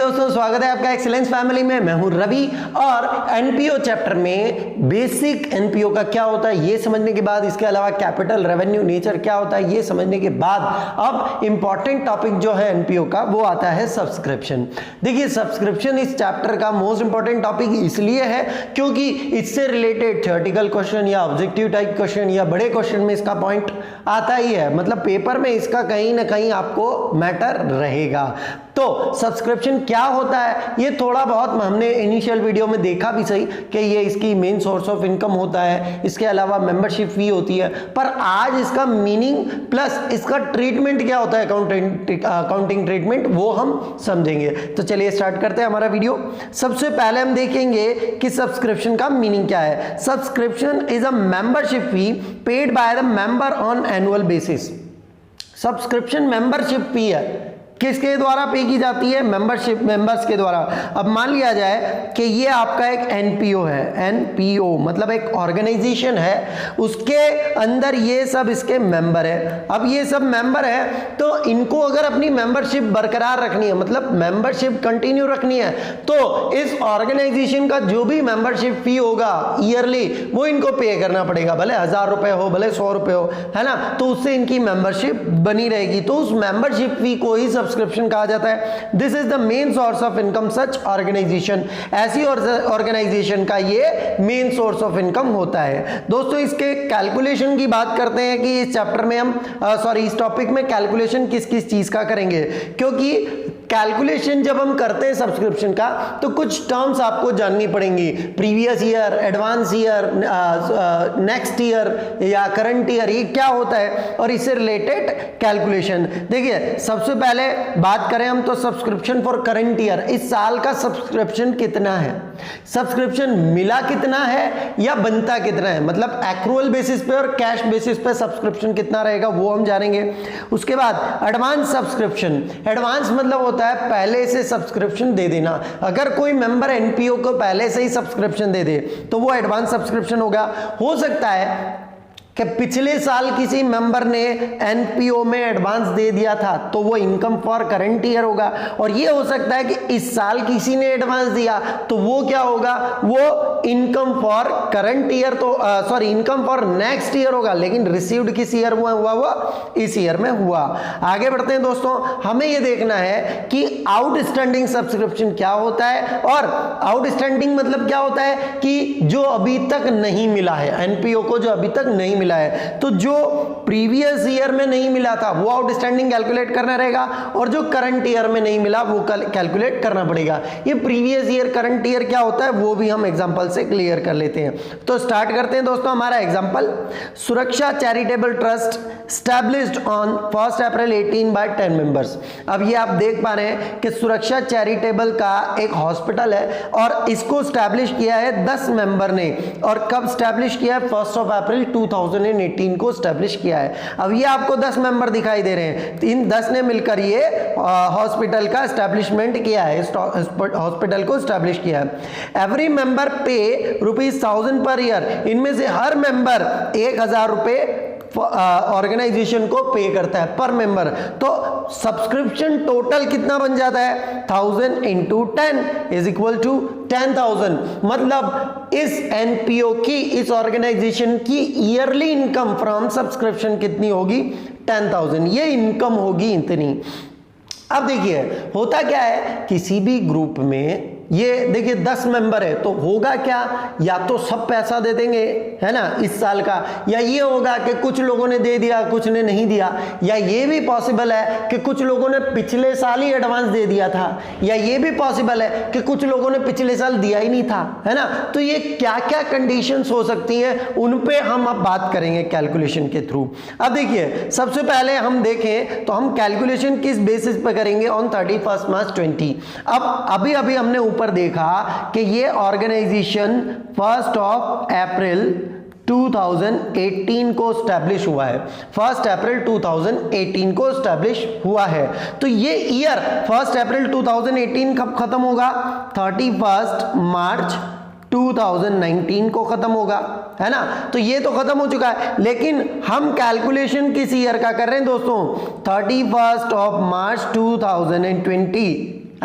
दोस्तों, स्वागत है आपका एक्सीलेंस फैमिली में। मैं हूं रवि और एनपीओ चैप्टर में बेसिक एनपीओ का क्या होता है ये समझने के बाद, इसके अलावा कैपिटल, रेवेन्यू, नेचर क्या होता है ये समझने के बाद, अब इंपॉर्टेंट टॉपिक जो है एनपीओ का वो आता है सब्सक्रिप्शन। देखिए, सब्सक्रिप्शन इस चैप्टर का मोस्ट इंपॉर्टेंट टॉपिक इसलिए है क्योंकि इससे रिलेटेड थ्योरेटिकल क्वेश्चन या ऑब्जेक्टिव टाइप क्वेश्चन या बड़े क्वेश्चन में इसका पॉइंट आता ही है। मतलब पेपर में इसका कहीं ना कहीं आपको मैटर रहेगा। तो सब्सक्रिप्शन क्या होता है ये थोड़ा बहुत हमने इनिशियल वीडियो में देखा भी सही कि ये इसकी मेन सोर्स ऑफ इनकम होता है, इसके अलावा मेंबरशिप फी होती है। पर आज इसका मीनिंग प्लस इसका ट्रीटमेंट क्या होता है, अकाउंटिंग ट्रीटमेंट, वो हम समझेंगे। तो चलिए स्टार्ट करते हैं हमारा वीडियो। सबसे पहले हम देखेंगे कि सब्सक्रिप्शन का मीनिंग क्या है। Subscription is a membership fee paid by the member on annual basis. Subscription membership fee है, किसके द्वारा पे की जाती है? मेंबर्स के द्वारा। अब मान लिया जाए कि ये आपका एक एनपीओ है, एनपीओ मतलब एक ऑर्गेनाइजेशन है, उसके अंदर ये सब इसके मेंबर है। अब ये सब मेंबर है तो इनको अगर अपनी मेंबरशिप बरकरार रखनी है, मतलब मेंबरशिप कंटिन्यू रखनी है, तो इस ऑर्गेनाइजेशन का जो भी मेंबरशिप फी होगा ईयरली वो इनको पे करना पड़ेगा, भले 1000 रुपए हो, भले 100 रुपए हो, है ना। तो उससे इनकी मेंबरशिप बनी रहेगी। तो उस मेंबरशिप फी को ही सब्सक्रिप्शन कहा जाता है। This is the main source of income such organization. ऐसी ऑर्गेनाइजेशन का ये मेन सोर्स ऑफ इनकम होता है। दोस्तों, इसके कैलकुलेशन की बात करते हैं कि इस चैप्टर में हम इस टॉपिक में कैलकुलेशन किस किस चीज का करेंगे, क्योंकि कैलकुलेशन जब हम करते हैं सब्सक्रिप्शन का तो कुछ टर्म्स आपको जाननी पड़ेंगी। Previous year, advance year, next year या करंट ईयर, ये क्या होता है और इससे रिलेटेड कैलकुलेशन। देखिए, सबसे पहले बात करें हम तो सब्सक्रिप्शन फॉर करंट ईयर, इस साल का सब्सक्रिप्शन कितना है, सब्सक्रिप्शन मिला कितना है या बनता कितना है, मतलब एक्रूअल बेसिस पे और कैश बेसिस पे सब्सक्रिप्शन कितना रहेगा वो हम जानेंगे। उसके बाद एडवांस सब्सक्रिप्शन। एडवांस मतलब होता है पहले से सब्सक्रिप्शन दे देना। अगर कोई मेंबर एनपीओ को पहले से ही सब्सक्रिप्शन दे दे तो वो एडवांस सब्सक्रिप्शन होगा। हो सकता है कि पिछले साल किसी मेंबर ने एनपीओ में एडवांस दे दिया था तो वो इनकम फॉर करंट ईयर होगा, और ये हो सकता है कि इस साल किसी ने एडवांस दिया तो वो क्या होगा, वो इनकम फॉर करंट ईयर, तो इनकम फॉर नेक्स्ट ईयर होगा, लेकिन रिसीव्ड किस ईयर हुआ वो इस ईयर में हुआ। आगे बढ़ते हैं दोस्तों, हमें ये देखना है कि आउटस्टैंडिंग सब्सक्रिप्शन क्या होता है। और आउटस्टैंडिंग मतलब क्या होता है कि जो अभी तक नहीं मिला है, एनपीओ को जो अभी तक नहीं मिला है, तो जो प्रीवियस ईयर में नहीं मिला था वो आउटस्टैंडिंग कैलकुलेट करना रहेगा, और जो करंट ईयर में नहीं मिला वो कैलकुलेट करना पड़ेगा। ये प्रीवियस ईयर, करंट ईयर क्या होता है वो भी हम एग्जांपल से क्लियर कर लेते हैं। तो स्टार्ट करते हैं दोस्तों हमारा example. Suraksha charitable trust established on 1 April 18 by 10 members. अब ये आप देख पा रहे हैं कि सुरक्षा चैरिटेबल का एक हॉस्पिटल है और इसको स्टैब्लिश किया है 10 मेंबर ने। और कब स्टैब्लिश किया है? 1 अप्रैल 2018 को स्टैब्लिश किया है। अब ये आपको 10 मेंबर दिखाई दे रहे हैं, इन 10 ने मिलकर ये हॉस्पिटल का स्टैब्लिशमेंट किया है, हॉस्पिटल को स्टैब्लिश किया है। एवरी मेंबर पे ₹1000 पर ईयर। इनमें से हर मेंबर 1000 रुपए ऑर्गेनाइजेशन को पे करता है पर मेंबर। तो सब्सक्रिप्शन टोटल कितना बन जाता है? 1000 into 10 is equal to 10,000। मतलब इस एनपीओ की, इस ऑर्गेनाइजेशन की ईयरली इनकम फ्रॉम सब्सक्रिप्शन कितनी होगी? 10,000। ये इनकम होगी इतनी। अब देखिए, होता क्या है किसी भी ग्रुप में, ये देखिए 10 मेंबर है तो होगा क्या, या तो सब पैसा दे देंगे, है ना, इस साल का, या ये होगा कि कुछ लोगों ने दे दिया कुछ ने नहीं दिया, या ये भी पॉसिबल है कि कुछ लोगों ने पिछले साल ही एडवांस दे दिया था, या ये भी पॉसिबल है कि कुछ लोगों ने पिछले साल दिया ही नहीं था, है ना। तो ये क्या क्या कंडीशंस हो सकती हैं उन पे हम अब बात करेंगे कैलकुलेशन के थ्रू। अब देखिए, सबसे पहले हम देखें तो हम कैलकुलेशन किस बेसिस पे करेंगे? ऑन 31 मार्च 20। अब अभी हमने ऊपर देखा कि ये ऑर्गेनाइजेशन 1 अप्रैल 2018 को स्टैब्लिश हुआ है। 1 अप्रैल 2018 को स्टैब्लिश हुआ है। तो ये ईयर 1 अप्रैल 2018 कब खत्म होगा? 31 मार्च 2019 को खत्म होगा, है ना। तो ये तो खत्म हो चुका है, लेकिन हम कैलकुलेशन किस ईयर का कर रहे हैं दोस्तों? 31 मार्च 2020,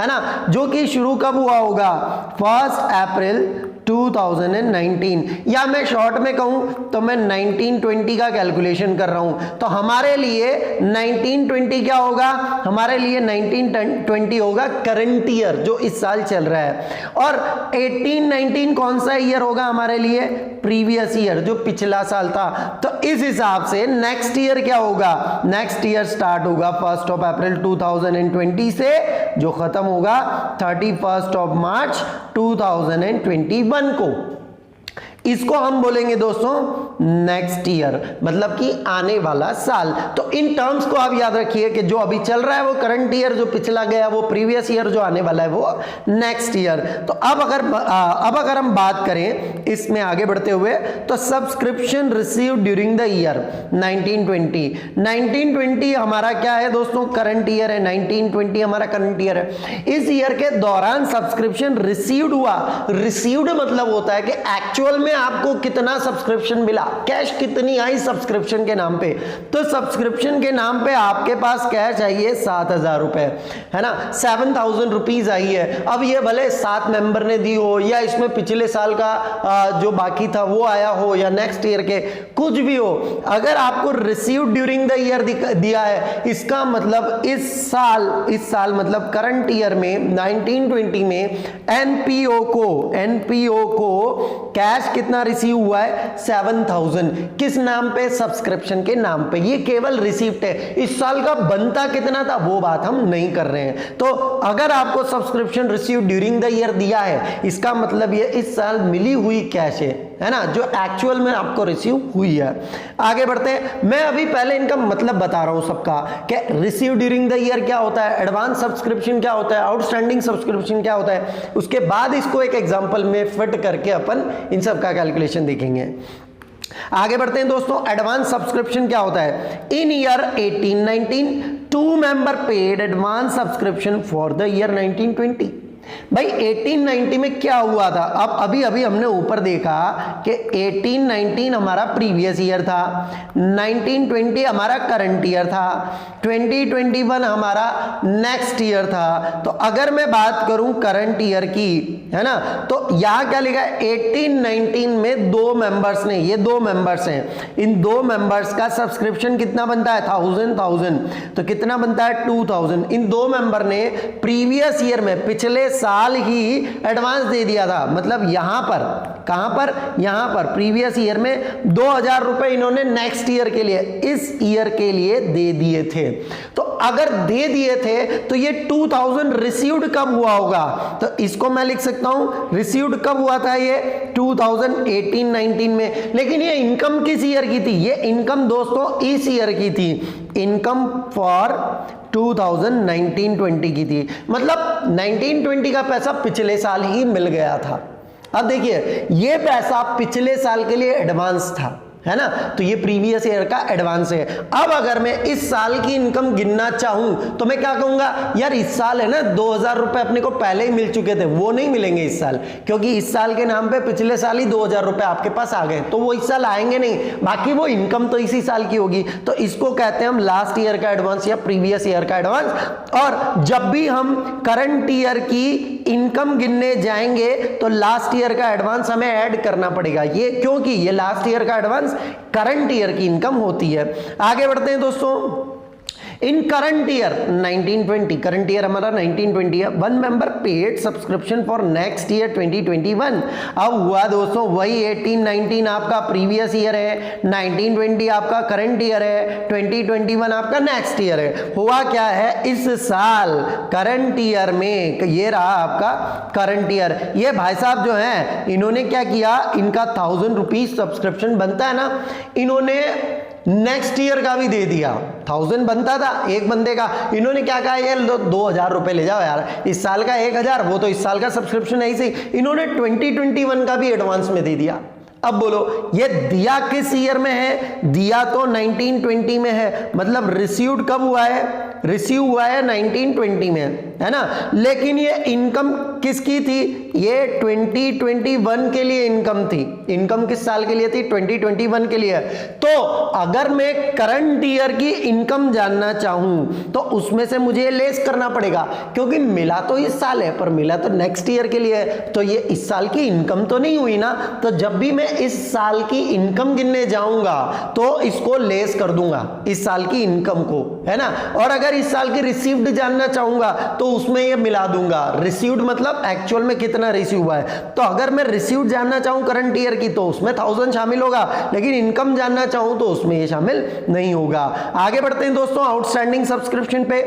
है ना, जो कि शुरू कब हुआ होगा 1 अप्रैल 2019, या मैं शॉर्ट में कहूं तो मैं 1920 का कैलकुलेशन कर रहा हूं। तो हमारे लिए 1920 क्या होगा, हमारे लिए 1920 होगा करंट ईयर जो इस साल चल रहा है, और 1819 कौन सा ईयर होगा हमारे लिए, प्रीवियस ईयर जो पिछला साल था। तो इस हिसाब से नेक्स्ट ईयर क्या होगा, नेक्स्ट ईयर स्टार्ट होगा 1 अप्रैल 2020 से, जो खत्म होगा 31 मार्च 2021 को। इसको हम बोलेंगे दोस्तों नेक्स्ट ईयर, मतलब कि आने वाला साल। तो इन टर्म्स को आप याद रखिए कि जो अभी चल रहा है वो करंट ईयर, जो पिछला गया वो प्रीवियस ईयर, जो आने वाला है वो नेक्स्ट ईयर। तो अब अगर हम बात करें इसमें आगे बढ़ते हुए, तो subscription receive during the year 1920 हमारा क्या है दोस्तों, करंट ईयर है। 1920 हमारा करंट ईयर है। इस ईयर के दौरान सब्सक्रिप्शन रिसीव्ड हुआ, रिसीव्ड मतलब होता है कि एक्चुअल में आपको कितना सब्सक्रिप्शन मिला, कैश कितनी आई सब्सक्रिप्शन के नाम पे। तो सब्सक्रिप्शन के नाम पे आपके पास कैश आई है 7,000 रुपए, है ना, 7,000 रुपीज आई है। अब ये भले 7 मेंबर ने दी हो, या इसमें पिछले साल का जो बाकी था वो आया हो, या नेक्स्ट ईयर के कुछ भी हो, अगर आपको रिसीव ड्यूरिंग द ईयर दिया है, इसका मतलब इस साल मतलब करंट ईयर में 1920 में एनपीओ को कैश कितना रिसीव हुआ है 7,000, किस नाम पे, सब्सक्रिप्शन के नाम पे। ये केवल रिसीप्ट है, इस साल का बनता कितना था वो बात हम नहीं कर रहे हैं। तो अगर आपको subscription receive during the year दिया है, इसका मतलब ये इस साल मिली हुई कैश है ना, जो एक्चुअल में आपको रिसीव हुई है। आगे बढ़ते हैं, मैं अभी पहले इनका मतलब बता रहा हूं सबका कि रिसीव ड्यूरिंग द ईयर क्या होता है, एडवांस सब्सक्रिप्शन क्या होता है, आउटस्टैंडिंग सब्सक्रिप्शन क्या होता है, उसके बाद इसको एक एग्जांपल में फिट करके अपन इन सब का कैलकुलेशन देखेंगे। आगे बढ़ते हैं दोस्तों, एडवांस सब्सक्रिप्शन क्या होता है। In year 1819 2 member paid advance subscription for the year 1920। भाई 1890 में क्या हुआ था, अब अभी हमने ऊपर देखा कि 1819 हमारा प्रीवियस ईयर था, 1920 हमारा करंट ईयर था, 2021 हमारा नेक्स्ट ईयर था। तो अगर मैं बात करूं करंट ईयर की, है ना, तो यहां क्या लिखा है 1819 में 2 मेंबर्स ने, ये 2 मेंबर्स हैं, इन 2 मेंबर्स का सब्सक्रिप्शन कितना बनता है 1000, तो कितना बनता है 2000। इन 2 मेंबर ने प्रीवियस ईयर में पिछले साल ही एडवांस दे दिया था, मतलब यहां पर, कहां पर, यहां पर प्रीवियस ईयर में 2,000 रुपए इन्होंने नेक्स्ट ईयर के लिए, इस ईयर के लिए दे दिए थे। तो अगर दे दिए थे तो ये 2000 रिसीव्ड कब हुआ होगा, तो इसको मैं लिख सकता हूं रिसीव्ड कब हुआ था, ये 2018-19 में। लेकिन ये इनकम किस ईयर की थी, ये इनकम दोस्तों इस ईयर की थी, इनकम फॉर 2019-20 की थी, मतलब 1920 का पैसा पिछले साल ही मिल गया था। अब देखिए ये पैसा पिछले साल के लिए एडवांस था, है ना, तो ये प्रीवियस ईयर का एडवांस है। अब अगर मैं इस साल की इनकम गिनना चाहूं तो मैं क्या कहूंगा, यार इस साल है ना 2,000 रुपए अपने को पहले ही मिल चुके थे, वो नहीं मिलेंगे इस साल, क्योंकि इस साल के नाम पे पिछले साल ही 2,000 रुपए आपके पास आ गए, तो वो इस साल आएंगे नहीं, बाकी वो इनकम तो इसी साल की होगी। तो इसको कहते हैं हम लास्ट ईयर का एडवांस या प्रीवियस ईयर का एडवांस। और जब भी हम करंट ईयर की इनकम गिनने जाएंगे तो लास्ट ईयर का एडवांस हमें ऐड करना पड़ेगा, ये क्योंकि ये लास्ट ईयर का एडवांस करंट ईयर की इनकम होती है। आगे बढ़ते हैं दोस्तों, इन करंट ईयर 1920, करंट ईयर हमारा 1920 है, 1 member paid subscription for next year 2021। अब हुआ दोस्तों वही 1819 आपका प्रीवियस ईयर है, 1920 आपका करंट ईयर है, 2021 आपका नेक्स्ट ईयर है। हुआ क्या है इस साल करंट ईयर में, ये रहा आपका करंट ईयर, ये भाई साहब जो हैं इन्होंने क्या किया, इनका 1000 रुपीज सब्सक्रिप्शन बनता है ना, इन्होंने नेक्स्ट ईयर का भी दे दिया, 1000 बनता था एक बंदे का, इन्होंने क्या कहा यार 2,000 रुपए ले जाओ यार, इस साल का 1,000, वो तो इस साल का सब्सक्रिप्शन है ही सही, इन्होंने 2021 का भी एडवांस में दे दिया। अब बोलो ये दिया किस ईयर में है, दिया तो 1920 में है, मतलब रिसीव्ड कब हुआ है, रिसीव हुआ है 1920 में, है ना। लेकिन ये इनकम किसकी थी, ये 2021 के लिए इनकम थी। इनकम किस साल के लिए थी, 2021 के लिए। तो अगर मैं करंट ईयर की इनकम जानना चाहूं तो उसमें से मुझे लेस करना पड़ेगा, क्योंकि मिला तो इस साल है पर मिला तो नेक्स्ट ईयर के लिए है, तो ये इस साल की इनकम तो नहीं हुई ना। तो जब भी मैं इस साल की इनकम गिनने जाऊंगा तो इसको लेस कर दूंगा, इस साल की इनकम को, है ना। और अगर इस साल की रिसीव्ड जानना चाहूंगा तो उसमें ये मिला दूंगा। रिसीव्ड मतलब एक्चुअल में कितना रिसीव हुआ है। तो अगर मैं रिसीव्ड जानना चाहूं करंट ईयर की तो उसमें 1000 शामिल होगा, लेकिन इनकम जानना चाहूं तो उसमें ये शामिल नहीं होगा। आगे बढ़ते हैं दोस्तों आउटस्टैंडिंग सब्सक्रिप्शन पे।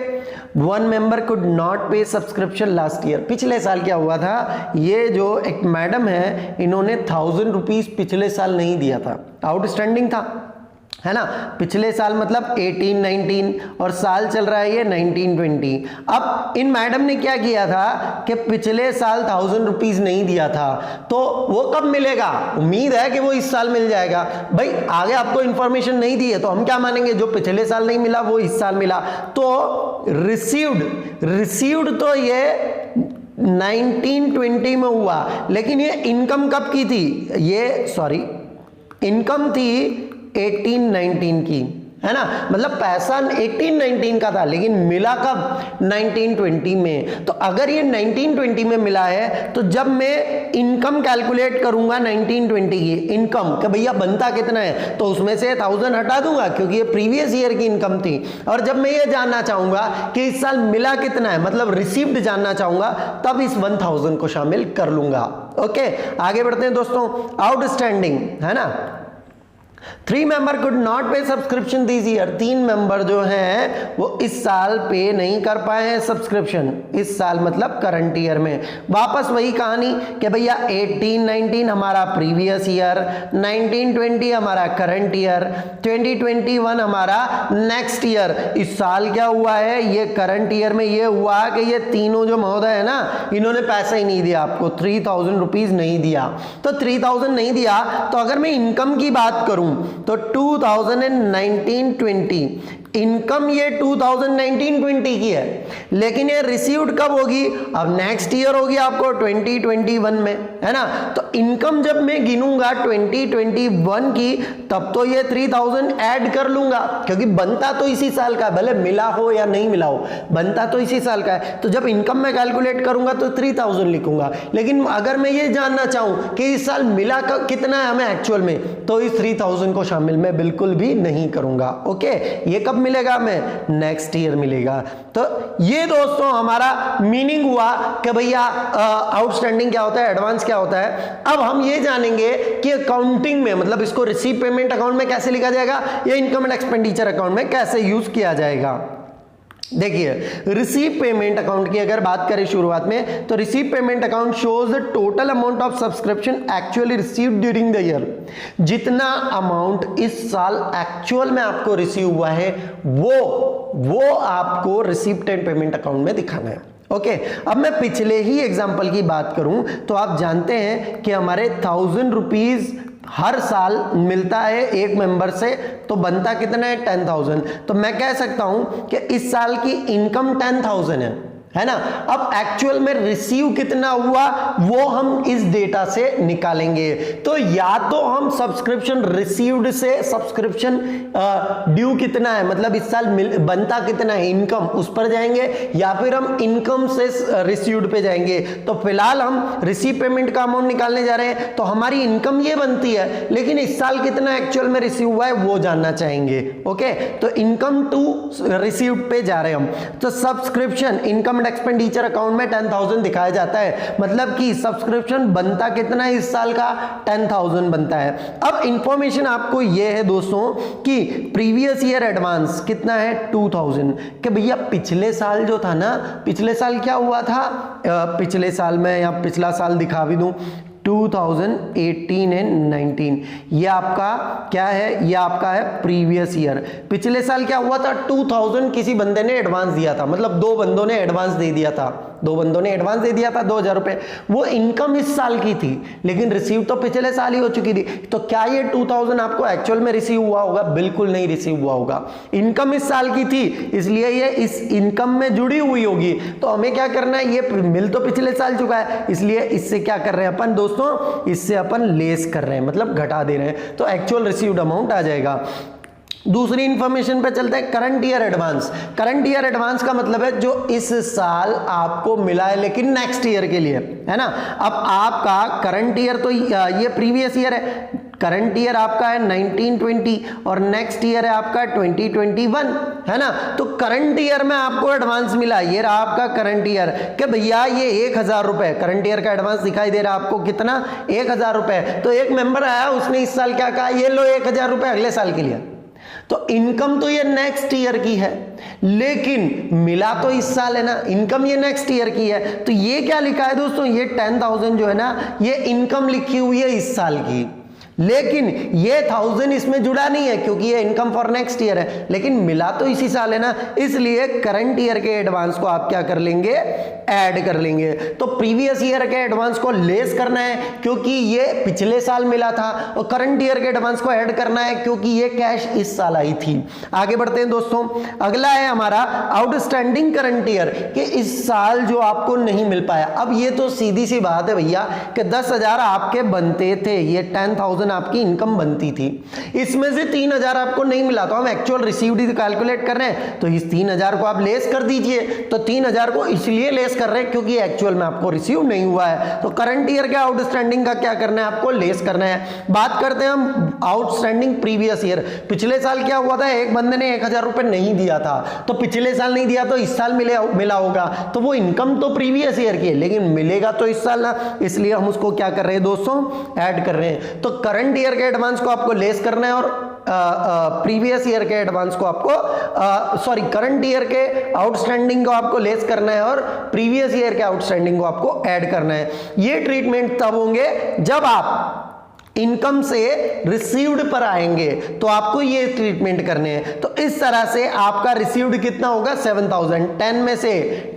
वन मेंबर कुड नॉट पे सब्सक्रिप्शन लास्ट ईयर। पिछले साल क्या हुआ था, ये जो एक मैडम है इन्होंने 1000 रुपीज पिछले साल नहीं दिया था, आउटस्टैंडिंग था, है ना। पिछले साल मतलब 18-19 और साल चल रहा है ये 19-20। अब इन मैडम ने क्या किया था कि पिछले साल 1000 रुपीज नहीं दिया था, तो वो कब मिलेगा, उम्मीद है कि वो इस साल मिल जाएगा। भाई आगे आपको इंफॉर्मेशन नहीं दी है तो हम क्या मानेंगे, जो पिछले साल नहीं मिला वो इस साल मिला। तो रिसीव्ड तो ये 1920 में हुआ, लेकिन ये इनकम कब की थी, ये सॉरी इनकम थी 18-19 की, है ना। मतलब पैसा 18-19 का था लेकिन मिला कब, 1920 में। तो अगर ये 1920 में मिला है तो जब मैं इनकम कैलकुलेट करूंगा 1920 की इनकम कि भैया बनता कितना है, तो उसमें से 1000 हटा दूंगा क्योंकि ये प्रीवियस ईयर की इनकम थी। और जब मैं ये जानना चाहूंगा कि इस साल मिला कितना है, मतलब रिसीव्ड जानना चाहूंगा, तब इस 1000 को शामिल कर लूंगा। ओके, आगे बढ़ते हैं दोस्तों। आउटस्टैंडिंग, है ना। 3 मेंबर कुड नॉट पे सब्सक्रिप्शन दिस ईयर। 3 मेंबर जो हैं वो इस साल पे नहीं कर पाए हैं सब्सक्रिप्शन, इस साल मतलब करंट ईयर में। वापस वही कहानी कि भैया 18-19 हमारा प्रीवियस ईयर, 19-20 हमारा करंट ईयर, 2021 हमारा नेक्स्ट ईयर। इस साल क्या हुआ है, ये करंट ईयर में ये हुआ कि ये तीनों जो महोदय है ना, इन्होंने पैसा ही नहीं दिया आपको, 3000 रुपीज नहीं दिया। तो 3000 नहीं दिया, तो अगर मैं इनकम की बात करूं तो 2019-20 इनकम ये 2019-20 की है, लेकिन ये रिसीव्ड कब होगी, अब नेक्स्ट ईयर होगी आपको 2021 में, है ना। तो इनकम जब मैं गिनूंगा 2021 की, तब तो ये 3000 ऐड कर लूंगा क्योंकि बनता तो इसी साल का है, भले मिला हो या नहीं मिला हो, बनता तो इसी साल का है। तो जब इनकम में कैलकुलेट करूंगा तो 3000 लिखूंगा। लेकिन अगर मैं ये जानना चाहूं कि इस साल मिला कितना है हमें एक्चुअल में, तो इस 3000 को शामिल मैं बिल्कुल भी नहीं करूंगा। ओके, ये कब मिलेगा, मैं नेक्स्ट ईयर मिलेगा। तो ये दोस्तों हमारा मीनिंग हुआ कि भैया आउटस्टैंडिंग क्या होता है, एडवांस क्या होता है। अब हम ये जानेंगे कि अकाउंटिंग में, मतलब इसको रिसीव पेमेंट अकाउंट में कैसे लिखा जाएगा या इनकम एंड एक्सपेंडिचर अकाउंट में कैसे यूज किया जाएगा। देखिए, रिसीव पेमेंट अकाउंट की अगर बात करें शुरुआत में, तो receive payment account shows the total amount of subscription actually received during the year. जितना अमाउंट इस साल एक्चुअल में आपको रिसीव हुआ है वो आपको रिसीप्टेड पेमेंट अकाउंट में दिखाना है। ओके, अब मैं पिछले ही एग्जांपल की बात करूं तो आप जानते हैं कि हमारे 1000 रुपीज हर साल मिलता है एक मेंबर से, तो बनता कितना है 10,000। तो मैं कह सकता हूं कि इस साल की इनकम 10,000 है ना। अब एक्चुअल में रिसीव कितना हुआ वो हम इस डेटा से निकालेंगे। तो या तो हम सब्सक्रिप्शन रिसीव्ड से सब्सक्रिप्शन ड्यू कितना है, मतलब इस साल बनता कितना है इनकम, उस पर जाएंगे, या फिर हम इनकम से रिसीव्ड पे जाएंगे। तो फिलहाल हम रिसीव पेमेंट का अमाउंट निकालने जा रहे हैं, तो हमारी इनकम ये बनती है, लेकिन इस साल कितना एक्चुअल में रिसीव हुआ है वो जानना चाहेंगे। ओके, तो इनकम टू रिसीव्ड पे जा रहे हैं हम। तो सब्सक्रिप्शन इनकम एक्सपेंडिचर अकाउंट में 10,000 दिखाया जाता है, मतलब कि सब्सक्रिप्शन बनता कितना है इस साल का, 10,000 बनता है। अब इंफॉर्मेशन आपको ये है दोस्तों कि प्रीवियस ईयर एडवांस कितना है 2000, कि भैया पिछले साल जो था ना, पिछले साल क्या हुआ था, पिछले साल में या पिछला साल दिखा भी दूं, 2018 एंड 19, ये आपका क्या है, ये आपका है प्रीवियस ईयर। पिछले साल क्या हुआ था, 2000 किसी बंदे ने एडवांस दिया था, मतलब 2 बंदों ने एडवांस दे दिया था, दो बंदों ने एडवांस दे दिया था 2000 रुपए, वो इनकम इस साल की थी लेकिन रिसीव तो पिछले साल ही हो चुकी थी। तो क्या ये 2000 आपको एक्चुअल में रिसीव हुआ होगा? बिल्कुल नहीं रिसीव हुआ होगा। इनकम इस साल की थी इसलिए ये इस इनकम में जुड़ी हुई होगी। तो हमें क्या करना है, ये मिल तो पिछले साल चुका है इसलिए इससे क्या कर रहे हैं अपन दोस्तों, इससे अपन लेस कर रहे हैं, मतलब घटा दे रहे हैं, तो एक्चुअल रिसीव्ड अमाउंट आ जाएगा। दूसरी इंफॉर्मेशन पे चलते हैं, current year advance. Current year advance का मतलब है जो इस साल आपको मिला है लेकिन नेक्स्ट ईयर के लिए, है ना। अब आपका करंट ईयर तो ये प्रीवियस ईयर है, करंट ईयर आपका है 1920 और नेक्स्ट ईयर है आपका 2021, है ना। तो करंट ईयर में आपको एडवांस मिला, ये रहा आपका करंट ईयर कि भैया ये 1000 रुपए करंट ईयर का एडवांस दिखाई दे रहा है आपको, कितना 1000 रुपए। तो एक मेंबर आया उसने इस साल क्या कहा, ये लो 1000 रुपए अगले साल के लिए। तो इनकम तो ये नेक्स्ट ईयर की है लेकिन मिला तो इस साल है ना, इनकम ये नेक्स्ट ईयर की है। तो ये क्या लिखा है दोस्तों, ये 10,000 जो है ना ये इनकम लिखी हुई है इस साल की, लेकिन ये 1000 इसमें जुड़ा नहीं है क्योंकि ये इनकम फॉर नेक्स्ट ईयर है, लेकिन मिला तो इसी साल है ना, इसलिए करंट ईयर के एडवांस को आप क्या कर लेंगे, ऐड कर लेंगे। तो प्रीवियस ईयर के एडवांस को लेस करना है क्योंकि ये पिछले साल मिला था, और करंट ईयर के एडवांस को ऐड करना है क्योंकि ये कैश इस साल आई थी। आगे बढ़ते हैं दोस्तों, अगला है हमारा आउटस्टैंडिंग करंट ईयर कि इस साल जो आपको नहीं मिल पाया। अब ये तो सीधी सी बात है भैया कि 10,000 आपके बनते थे, ये 10,000 आपकी इनकम बनती थी, इसमें से 3,000 आपको नहीं मिला, तो हम एक्चुअल रिसीव्ड कैलकुलेट कर रहे हैं, तो इस 3,000 को आप लेस कर दीजिए। तो 3,000 को इसलिए लेस कर रहे हैं क्योंकि एक्चुअल में आपको रिसीव नहीं हुआ है। तो करंट ईयर के आउटस्टैंडिंग का क्या करना है, आपको लेस करना है। बात करते हैं हम आउटस्टैंडिंग प्रीवियस ईयर। पिछले साल क्या हुआ था, एक बंदे ने 1000 रुपए नहीं दिया था, तो पिछले साल नहीं दिया तो इस साल मिला होगा, तो वो इनकम तो प्रीवियस ईयर की है लेकिन मिलेगा तो इस साल ना, इसलिए हम उसको क्या कर रहे हैं दोस्तों, ऐड कर रहे हैं। तो करंट ईयर के एडवांस को आपको लेस करना है और प्रीवियस ईयर के एडवांस को आपको करंट ईयर के आउटस्टैंडिंग को आपको लेस करना है और प्रीवियस ईयर के आउटस्टैंडिंग को आपको ऐड करना है। ये ट्रीटमेंट तब होंगे जब आप इनकम से रिसीव्ड पर आएंगे, तो आपको ये ट्रीटमेंट करने हैं। तो इस तरह से आपका रिसीव्ड कितना होगा, 7,000।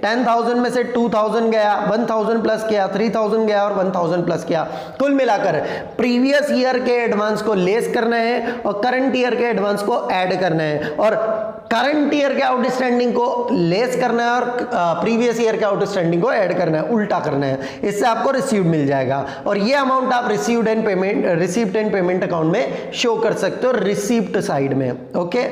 10,000 में से 2,000 गया, 1,000 प्लस किया, 3,000 गया और 1,000 प्लस किया। कुल मिलाकर प्रीवियस ईयर के एडवांस को लेस करना है और करंट ईयर के एडवांस को ऐड करना है, और करंट ईयर के आउटस्टैंडिंग को लेस करना है और प्रीवियस ईयर के आउटस्टैंडिंग को ऐड करना है, उल्टा करना है। इससे आपको रिसीव्ड मिल जाएगा और ये अमाउंट आप रिसीव्ड एंड पेमेंट अकाउंट में शो कर सकते हो, रिसीप्ट साइड में। Okay,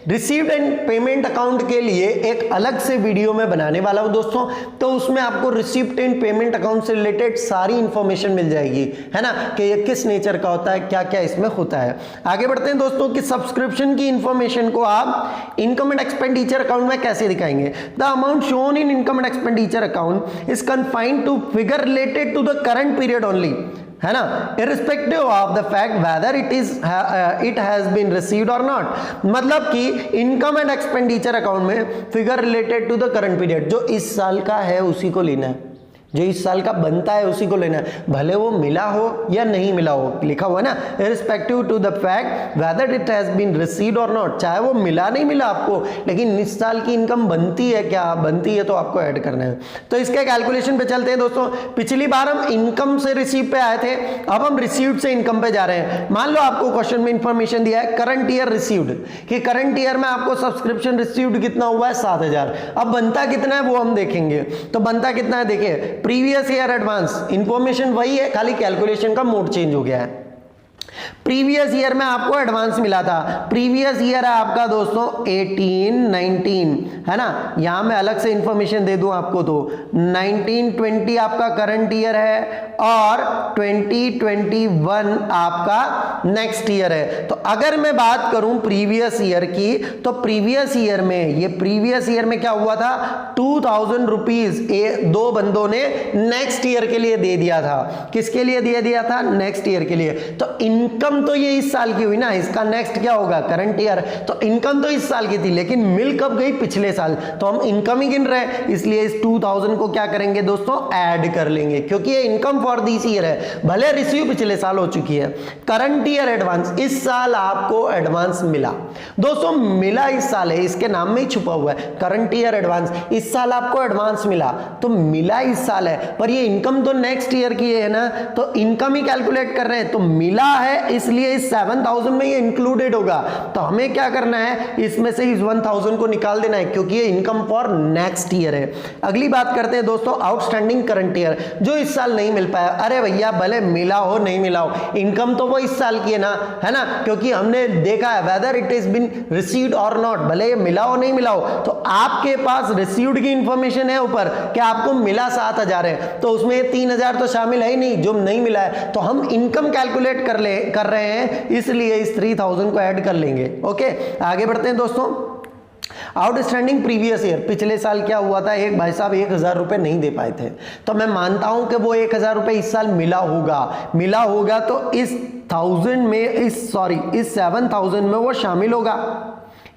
received and payment account के लिए एक अलग से वीडियो में बनाने वाला हूं दोस्तों, तो उसमें आपको रिसीप्ट एंड पेमेंट अकाउंट से रिलेटेड सारी इंफॉर्मेशन मिल जाएगी, है ना, कि ये किस नेचर का होता है, क्या क्या इसमें होता है। आगे बढ़ते हैं दोस्तों कि सब्सक्रिप्शन की इंफॉर्मेशन को आप इनकम एंड एक्सपेंडिचर अकाउंट में कैसे दिखाएंगे। The amount shown in income and expenditure account is confined to figure related to the current period only, है ना, irrespective of the fact whether it has been received or not। मतलब कि income and expenditure account में figure related to the current period, जो इस साल का है उसी को लेना है, जो इस साल का बनता है उसी को लेना है, भले वो मिला हो या नहीं मिला हो, लिखा हुआ है ना, irrespective to the fact whether it has been received or not, चाहे वो मिला नहीं मिला आपको, लेकिन इस साल की इनकम बनती है, क्या बनती है, तो आपको ऐड करना है। तो इसके कैलकुलेशन पे चलते हैं दोस्तों। पिछली बार हम इनकम से रिसीव पे आए थे, अब हम रिसीव्ड से इनकम पे जा रहे हैं। मान लो आपको क्वेश्चन में इंफॉर्मेशन दिया है करंट ईयर रिसीव्ड, कि करंट ईयर में आपको सब्सक्रिप्शन रिसीव्ड कितना हुआ है, 7,000। अब बनता कितना है वो हम देखेंगे। तो बनता कितना है, देखिए प्रीवियस ईयर एडवांस, इंफॉर्मेशन वही है, खाली कैलकुलेशन का मोड चेंज हो गया है। प्रीवियस ईयर में आपको एडवांस मिला था, प्रीवियस ईयर है आपका दोस्तों 18-19, है ना, यहां मैं अलग से इंफॉर्मेशन दे दूं आपको, तो 19-20 आपका करंट ईयर है और 2021 आपका नेक्स्ट ईयर है। तो अगर मैं बात करूं प्रीवियस ईयर की, तो प्रीवियस ईयर में, ये प्रीवियस ईयर में क्या हुआ था, 2,000 रुपीज दो बंदों ने नेक्स्ट ईयर के लिए दे दिया था। किसके लिए दे दिया था, नेक्स्ट ईयर के लिए। तो इनकम इनकम तो ये इस साल की हुई ना, इसका नेक्स्ट क्या होगा, करंट ईयर। तो इनकम तो इस साल की थी, लेकिन मिल कब गई, पिछले साल। तो हम इनकम ही गिन रहे हैं, इसलिए इस 2000 को क्या करेंगे दोस्तों, ऐड कर लेंगे, क्योंकि ये इनकम फॉर दिस ईयर है, भले रिसीव पिछले साल हो चुकी है। करंट ईयर एडवांस, इस साल आपको एडवांस मिला दोस्तों, मिला इस साल है, इसके नाम में ही छुपा हुआ है करंट ईयर एडवांस। इस साल आपको एडवांस मिला, तो मिला इस साल है, पर ये इनकम तो नेक्स्ट ईयर की है ना, तो इनकम ही कैलकुलेट कर रहे हैं, तो मिला है इसलिए इस 7000 में ये इंक्लूडेड होगा। तो हमें क्या करना है, इसमें से इस 1000 को निकाल देना है, क्योंकि ये इनकम फॉर नेक्स्ट ईयर है। अगली बात करते हैं दोस्तों, आउटस्टैंडिंग करंट ईयर, जो इस साल नहीं मिल पाया। अरे भैया भले मिला हो नहीं मिला हो, इनकम तो वो इस साल की है ना, क्योंकि हमने देखा है whether it is been received और नॉट, भले ये मिला हो नहीं मिला हो, तो आपके पास रिसीव्ड की इंफॉर्मेशन है ऊपर कि आपको मिला 7000 है, तो उसमें 3000 तो शामिल है ही नहीं जो नहीं मिला है, तो हम इनकम कैलकुलेट कर रहे हैं, इसलिए इस 3000 को ऐड कर लेंगे। ओके, आगे बढ़ते हैं दोस्तों। आउटस्टैंडिंग प्रीवियस ईयर, पिछले साल क्या हुआ था, एक भाई साहब 1000 रुपए नहीं दे पाए थे, तो मैं मानता हूं कि वो 1000 रुपए इस साल मिला होगा, तो इस 7000 में वो शामिल होगा,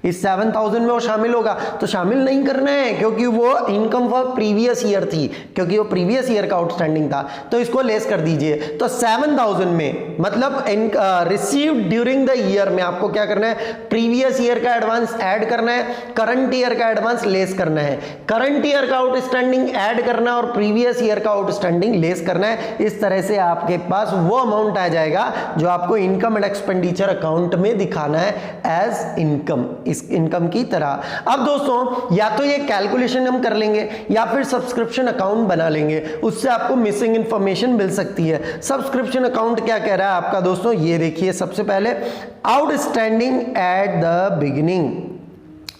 इस 7000 में वो शामिल होगा। तो शामिल नहीं करना है, क्योंकि वो इनकम फॉर प्रीवियस ईयर थी, क्योंकि वो प्रीवियस ईयर का आउटस्टैंडिंग था, तो इसको लेस कर दीजिए। तो 7000 में मतलब रिसीव्ड ड्यूरिंग द ईयर में आपको क्या करना है, प्रीवियस ईयर का एडवांस ऐड करना है, करंट ईयर का एडवांस लेस करना है, करंट ईयर का आउटस्टैंडिंग ऐड करना है और प्रीवियस ईयर का आउटस्टैंडिंग लेस करना है। इस तरह से आपके पास वो अमाउंट आ जाएगा जो आपको इनकम एंड एक्सपेंडिचर अकाउंट में दिखाना है एज इनकम, इस इनकम की तरह। अब दोस्तों या तो ये कैलकुलेशन हम कर लेंगे या फिर सब्सक्रिप्शन अकाउंट बना लेंगे, उससे आपको मिसिंग इंफॉर्मेशन मिल सकती है। सब्सक्रिप्शन अकाउंट क्या कह रहा है आपका दोस्तों, ये देखिए, सबसे पहले आउटस्टैंडिंग एट द बिगिनिंग।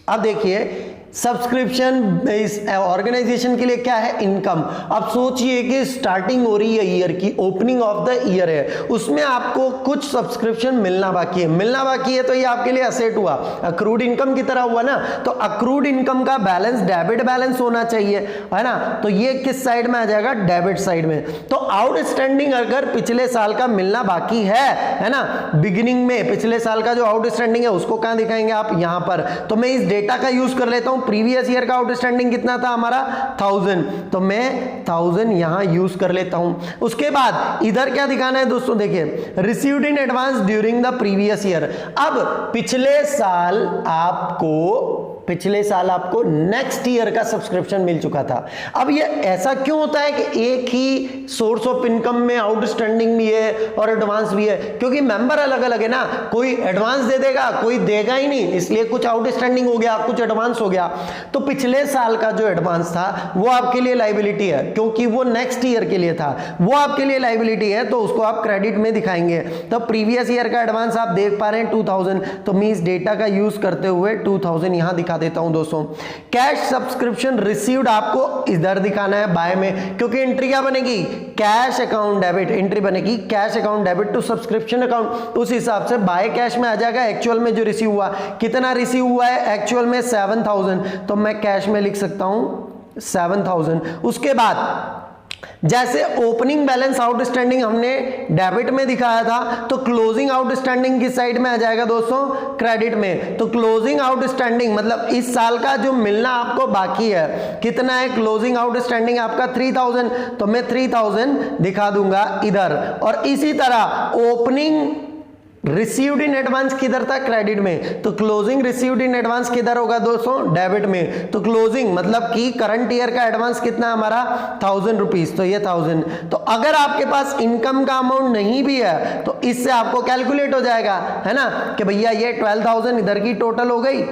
अब देखिए सब्सक्रिप्शन इस ऑर्गेनाइजेशन के लिए क्या है, इनकम। अब सोचिए कि स्टार्टिंग हो रही है ईयर की, ओपनिंग ऑफ द ईयर है, उसमें आपको कुछ सब्सक्रिप्शन मिलना बाकी है, तो ये आपके लिए असेट हुआ, अक्रूड इनकम की तरह हुआ ना। तो अक्रूड इनकम का बैलेंस डेबिट बैलेंस होना चाहिए, है ना, तो ये किस साइड में आ जाएगा, डेबिट साइड में। तो आउटस्टैंडिंग अगर पिछले साल का मिलना बाकी है ना, बिगिनिंग में पिछले साल का जो आउटस्टैंडिंग है उसको कहां दिखाएंगे आप, यहां पर। तो मैं इस डेटा का यूज कर लेता हूं, प्रीवियस ईयर का आउटस्टैंडिंग कितना था हमारा, 1000, तो मैं 1000 यहां यूज कर लेता हूं। उसके बाद इधर क्या दिखाना है दोस्तों, देखिए received in advance during the previous year. अब पिछले साल आपको नेक्स्ट ईयर का सब्सक्रिप्शन मिल चुका था। अब ये ऐसा क्यों होता है कि एक ही सोर्स ऑफ इनकम में आउटस्टैंडिंग भी है और एडवांस भी है, क्योंकि मेंबर अलग अलग है ना, कोई एडवांस दे देगा, कोई देगा ही नहीं, इसलिए कुछ आउटस्टैंडिंग हो गया, कुछ एडवांस हो गया। तो पिछले साल का जो एडवांस था वो आपके लिए लायबिलिटी है, क्योंकि वो नेक्स्ट ईयर के लिए था, वो आपके लिए लायबिलिटी है, तो उसको आप क्रेडिट में दिखाएंगे। तो प्रीवियस ईयर का एडवांस आप देख पा रहे हैं 2000, तो मैं इस डेटा का यूज करते हुए 2000 यहां दिखा देता हूं दोस्तों। कैश सब्सक्रिप्शन रिसीव्ड आपको इधर दिखाना है बाय में, क्योंकि एंट्री क्या बनेगी, कैश अकाउंट डेबिट, एंट्री बनेगी cash account debit to subscription account. उस हिसाब से बाय कैश में आ जाएगा एक्चुअल में जो रिसीव हुआ, कितना रिसीव हुआ है एक्चुअल में 7000, तो मैं कैश में लिख सकता हूं 7000। उसके बाद जैसे ओपनिंग बैलेंस आउटस्टैंडिंग हमने डेबिट में दिखाया था, तो क्लोजिंग आउटस्टैंडिंग किस साइड में आ जाएगा दोस्तों, क्रेडिट में। तो क्लोजिंग आउटस्टैंडिंग मतलब इस साल का जो मिलना आपको बाकी है, कितना है, क्लोजिंग आउटस्टैंडिंग आपका 3000, तो मैं 3000 दिखा दूंगा इधर। और इसी तरह ओपनिंग रिसीव्ड इन एडवांस किधर था, क्रेडिट में, तो क्लोजिंग रिसीव्ड इन एडवांस किधर होगा दोस्तों, डेबिट में। तो क्लोजिंग मतलब कि करंट ईयर का एडवांस कितना हमारा 1000 रुपीज, तो ये 1000। तो अगर आपके पास इनकम का अमाउंट नहीं भी है तो इससे आपको कैलकुलेट हो जाएगा, है ना, कि भैया ये 12000 इधर की टोटल हो गई,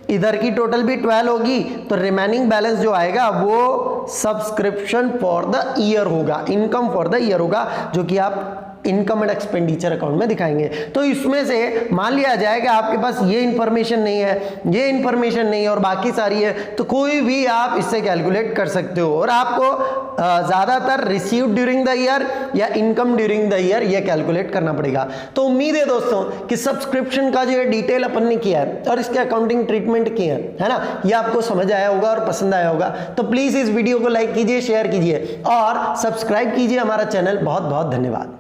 इधर की टोटल भी 12 होगी, तो रिमेनिंग बैलेंस जो आएगा वो सब्सक्रिप्शन फॉर द ईयर होगा, इनकम फॉर द ईयर होगा, जो कि आप इनकम एंड एक्सपेंडिचर अकाउंट में दिखाएंगे। तो इसमें से मान लिया जाए कि आपके पास ये इंफॉर्मेशन नहीं है, ये इंफॉर्मेशन नहीं है और बाकी सारी है, तो कोई भी आप इससे कैलकुलेट कर सकते हो। और आपको ज्यादातर रिसीव्ड ड्यूरिंग द ईयर या इनकम ड्यूरिंग द ईयर ये कैलकुलेट करना पड़ेगा। तो उम्मीद है दोस्तों कि सब्सक्रिप्शन का जो डिटेल अपन ने किया है और इसके अकाउंटिंग ट्रीटमेंट किए है ना, ये आपको समझ आया होगा और पसंद आया होगा। तो प्लीज इस वीडियो को लाइक कीजिए, शेयर कीजिए और सब्सक्राइब कीजिए हमारा चैनल। बहुत बहुत धन्यवाद।